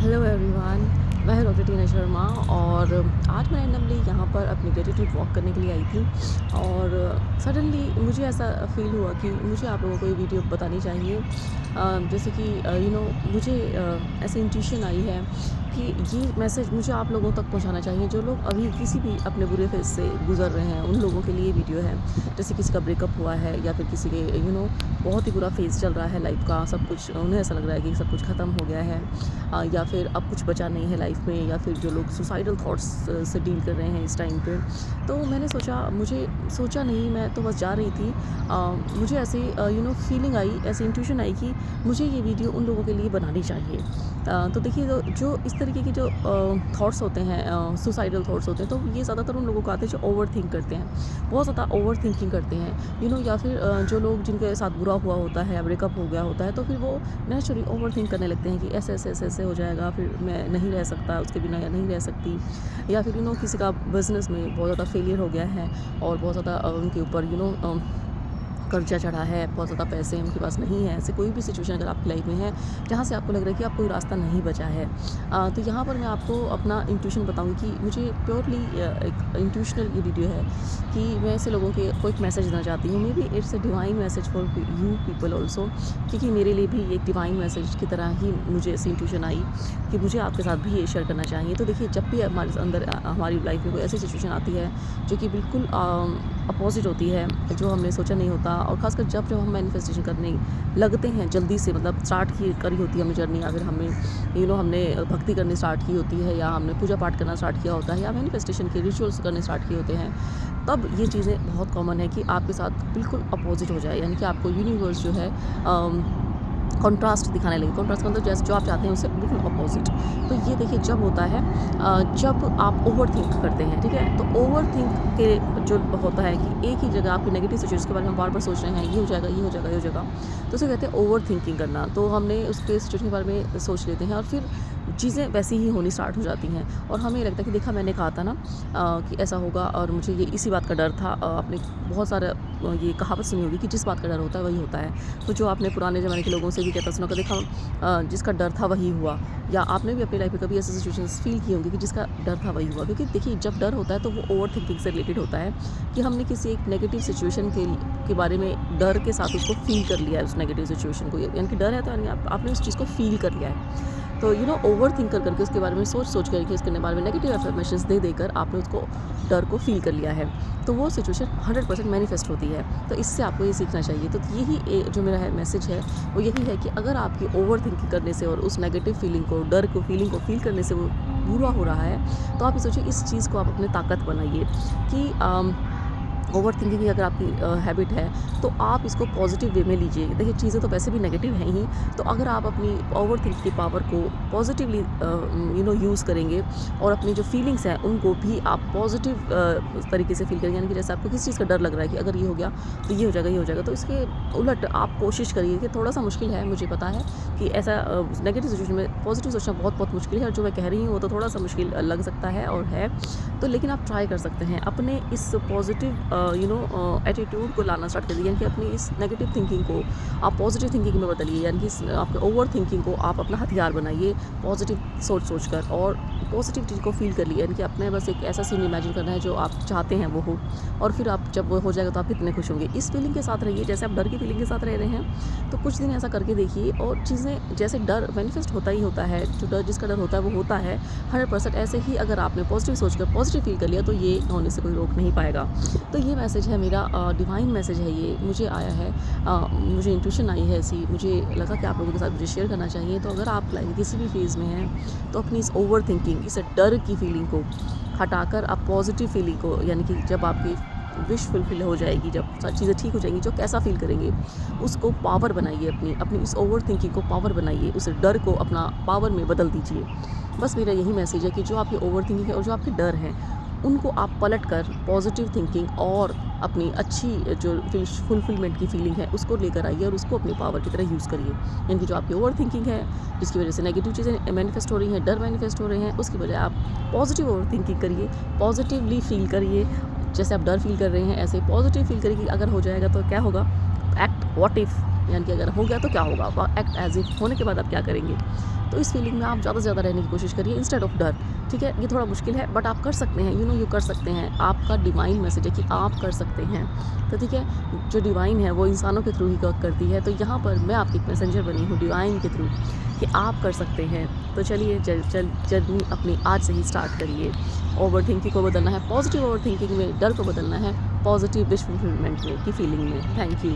Hello everyone. मैं हूँ doctor टीना शर्मा और आज मैं रैंडमली यहाँ पर अपनी ग्रेटिट्यूड वॉक करने के लिए आई थी और सडनली मुझे ऐसा फ़ील हुआ कि मुझे आप लोगों को ये वीडियो बतानी चाहिए। जैसे कि मुझे ऐसी इंट्यूशन आई है कि ये मैसेज मुझे आप लोगों तक पहुँचाना चाहिए जो लोग अभी किसी भी अपने बुरे फेज़ से गुज़र रहे हैं। उन लोगों के लिए ये वीडियो है। जैसे किसी का ब्रेकअप हुआ है या फिर किसी के बहुत ही बुरा फेज़ चल रहा है लाइफ़ का, सब कुछ उन्हें ऐसा लग रहा है कि सब कुछ ख़त्म हो गया है, या फिर अब कुछ बचा नहीं है लाइफ में, या फिर जो लोग सुसाइडल थॉट्स से डील कर रहे हैं इस टाइम पे। तो मैंने सोचा नहीं, मैं तो बस जा रही थी। मुझे ऐसी फीलिंग आई, ऐसी इंट्यूशन आई कि मुझे ये वीडियो उन लोगों के लिए बनानी चाहिए। तो देखिए, जो इस तरीके के जो थॉट्स होते हैं, सुसाइडल थॉट्स होते हैं, तो ये ज़्यादातर उन लोगों को आते हैं जो ओवर थिंक करते हैं, बहुत ज़्यादा ओवर थिंकिंग करते हैं, या फिर जो लोग जिनके साथ बुरा हुआ होता है या ब्रेकअप हो गया होता है, तो फिर वो नेचुरली ओवर थिंक करने लगते हैं कि ऐसे हो जाएगा, फिर मैं नहीं रह सकता उसके बिना या नहीं रह सकती, या फिर किसी का बिज़नेस में बहुत ज़्यादा फेलियर हो गया है और बहुत ज़्यादा उनके ऊपर कर्जा चढ़ा है, बहुत ज़्यादा पैसे उनके पास नहीं है। ऐसे कोई भी सिचुएशन अगर आपकी लाइफ में है जहाँ से आपको लग रहा है कि आप कोई रास्ता नहीं बचा है, तो यहाँ पर मैं आपको अपना इंट्यूशन बताऊँगी कि मुझे प्योरली एक इंट्यूशनल ये वीडियो है कि मैं ऐसे लोगों को एक मैसेज देना चाहती हूँ। May be it's a divine message for you people also, क्योंकि मेरे लिए भी एक डिवाइन मैसेज की तरह ही मुझे ऐसी इंट्यूशन आई कि मुझे आपके साथ भी ये शेयर करना चाहिए। तो देखिए, जब भी हमारे अंदर हमारी लाइफ में कोई ऐसी सिचुएशन आती है जो कि बिल्कुल अपोजिट होती है, जो हमने सोचा नहीं होता, और ख़ासकर जब हम मैनिफेस्टेशन करने लगते हैं जल्दी से, मतलब स्टार्ट की करी होती है हमने जर्नी, या फिर हमने भक्ति करनी स्टार्ट की होती है, या हमने पूजा पाठ करना स्टार्ट किया होता है, या मैनिफेस्टेशन के रिचुअल्स करने स्टार्ट किए होते हैं, तब ये चीज़ें बहुत कॉमन है कि आपके साथ बिल्कुल अपोजिट हो जाए, यानी कि आपको यूनिवर्स जो है कॉन्ट्रास्ट दिखाने लगे। कॉन्ट्रास्ट का मतलब जैसे जो आप चाहते हैं उससे बिल्कुल अपोजिट। तो ये देखिए, जब होता है जब आप ओवर थिंक करते हैं, ठीक है, तो ओवर थिंक के जो होता है कि एक ही जगह आपकी नेगेटिव सिचुएशन के बारे में बार बार सोच रहे हैं, ये हो जाएगा, ये हो जाएगा, ये हो जाएगा, तो उसे कहते हैं ओवर थिंकिंग करना। तो हमने उसके सिचुएशन के बारे में सोच लेते हैं और फिर चीज़ें वैसी ही होनी स्टार्ट हो जाती हैं, और हमें लगता है कि देखा, मैंने कहा था ना कि ऐसा होगा, और मुझे ये इसी बात का डर था। आपने बहुत सारा ये कहावत सुनी होगी कि जिस बात का डर होता है वही होता है। तो जो आपने पुराने ज़माने के लोगों से भी कहता सुना होगा, देखा जिसका डर था वही हुआ, या आपने भी अपनी लाइफ में कभी ऐसी सिचुएशंस फील की होंगी कि जिसका डर था वही हुआ। क्योंकि देखिए, जब डर होता है तो वो ओवर थिंकिंग से रिलेटेड होता है कि हमने किसी एक नेगेटिव सिचुएशन के बारे में डर के साथ उसको फील कर लिया है, उस नेगेटिव सिचुएशन को, यानी कि डर है तो यानी आपने उस चीज़ को फील कर लिया है। तो ओवर थिंक करके उसके बारे में सोच करके उसके बारे में नेगेटिव एफर्मेशंस दे देकर आपने उसको डर को फील कर लिया है, तो वो सिचुएशन 100% मैनिफेस्ट होती है। तो इससे आपको ये सीखना चाहिए। तो यही जो मेरा मैसेज है वो यही है कि अगर आपकी ओवर थिंकिंग करने से और उस नेगेटिव फीलिंग को, डर को, फीलिंग को फील करने से वो बुरा हो रहा है, तो आप ये सोचिए, इस चीज़ को आप अपनी ताकत बनाइए कि ओवर थिंकिंग की अगर आपकी हैबिट है तो आप इसको पॉजिटिव वे में लीजिए। देखिए, चीज़ें तो वैसे भी नेगेटिव हैं ही, तो अगर आप अपनी ओवर थिंक की पावर को पॉजिटिवली यूज़ करेंगे और अपनी जो फीलिंग्स हैं उनको भी आप पॉजिटिव तरीके से फील करेंगे, यानी कि जैसे आपको किसी चीज़ का डर लग रहा है कि अगर ये हो गया तो ये हो जाएगा, ये हो जाएगा, तो इसके उलट आप कोशिश करिए कि थोड़ा सा मुश्किल है, मुझे पता है कि ऐसा नेगेटिव सिचुएशन में पॉजिटिव सोचना बहुत बहुत मुश्किल है, और जो मैं कह रही हूँ वो तो थोड़ा सा मुश्किल लग सकता है और है, तो लेकिन आप ट्राई कर सकते हैं अपने इस पॉजिटिव एटीट्यूड को लाना स्टार्ट कर दिया, यानी कि अपनी इस नेगेटिव थिंकिंग को आप पॉजिटिव थिंकिंग में बदलिए, यानी कि आपके ओवर थिंकिंग को आप अपना हथियार बनाइए, पॉजिटिव सोच कर, और पॉजिटिव चीज़ को फील कर लिए, यानी कि अपने बस एक ऐसा सीन इमेजिन करना है जो आप चाहते हैं वो हो, और फिर आप जब वो हो जाएगा तो आप कितने खुश होंगे। इस फीलिंग के साथ रहिए जैसे आप डर की फीलिंग के साथ रह रहे हैं, तो कुछ दिन ऐसा करके देखिए, और चीज़ें जैसे डर मैनिफेस्ट होता ही होता है, जो डर जिसका डर होता है वो होता है 100%। ऐसे ही अगर आपने पॉजिटिव सोचकर पॉजिटिव फील कर लिया तो ये होने से कोई रोक नहीं पाएगा। तो ये मैसेज है मेरा, डिवाइन मैसेज है ये, मुझे आया है, मुझे इंट्यूशन आई है ऐसी, मुझे लगा कि आप लोगों के साथ मुझे शेयर करना चाहिए। तो अगर आप लाइफ किसी भी फेज़ में हैं तो अपनी इस ओवर थिंकिंग, इस डर की फीलिंग को हटाकर आप पॉजिटिव फीलिंग को, यानी कि जब आपकी विश फुलफिल हो जाएगी, जब सारी चीज़ें ठीक हो जाएंगी, जो कैसा फील करेंगे उसको पावर बनाइए, अपनी इस ओवर थिंकिंग को पावर बनाइए, उस डर को अपना पावर में बदल दीजिए। बस मेरा यही मैसेज है कि जो आपकी ओवर थिंकिंग है और जो आपके डर हैं उनको आप पलट कर पॉजिटिव थिंकिंग और अपनी अच्छी जो फुलफिलमेंट की फीलिंग है उसको लेकर आइए, और उसको अपनी पावर की तरह यूज़ करिए। यानी कि जो आपकी ओवर थिंकिंग है जिसकी वजह से नेगेटिव चीज़ें मैनिफेस्ट हो रही हैं, डर मैनिफेस्ट हो रहे हैं, उसकी बजाय आप पॉजिटिव ओवर थिंकिंग करिए, पॉजिटिवली फील करिए। जैसे आप डर फील कर रहे हैं ऐसे पॉजिटिव फील करिए कि अगर हो जाएगा तो क्या होगा, एक्ट व्हाट इफ़, यानी कि अगर हो गया तो क्या होगा, एक्ट एज इफ, होने के बाद आप क्या करेंगे। तो इस फीलिंग में आप ज़्यादा से ज़्यादा रहने की कोशिश करिए इंस्टेड ऑफ डर। ठीक है, ये थोड़ा मुश्किल है बट आप कर सकते हैं, यू कर सकते हैं। आपका डिवाइन मैसेज है कि आप कर सकते हैं। तो ठीक है, जो डिवाइन है वो इंसानों के थ्रू ही वर्क करती है, तो यहाँ पर मैं आपकी एक मैसेंजर बनी हूँ डिवाइन के थ्रू कि आप कर सकते हैं। तो चलिए जर्नी अपनी आज से ही स्टार्ट करिए। ओवर थिंकिंग को बदलना है, पॉजिटिव ओवर थिंकिंग में, डर को बदलना है पॉजिटिव विश फुलफिलमेंट में की फीलिंग में। Thank you.